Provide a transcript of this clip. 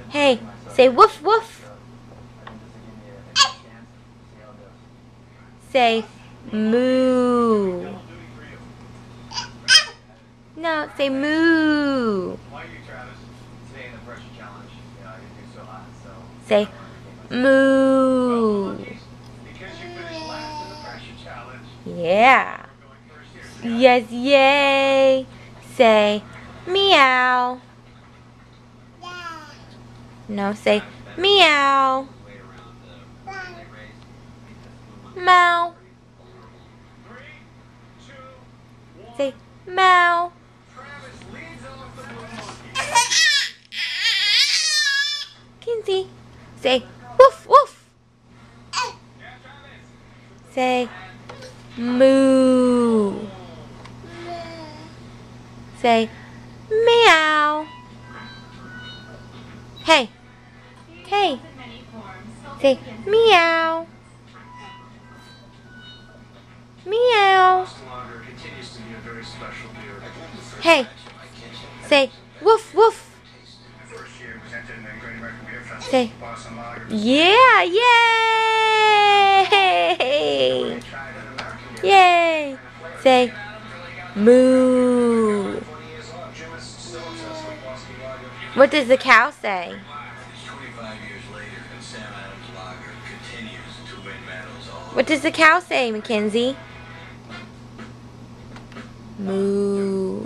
Hey, say woof woof. Say moo. No, say moo. Say moo. Yeah. Yes, yay. Say meow. No, say meow. Meow. Say meow. Kenzie. Say woof woof. Say moo. Say meow. Hey. Hey. Say meow. Meow. Hey. Say woof woof. Say yeah, yay! Yay! Say moo. What does the cow say? What does the cow say, Mackenzie? Moo.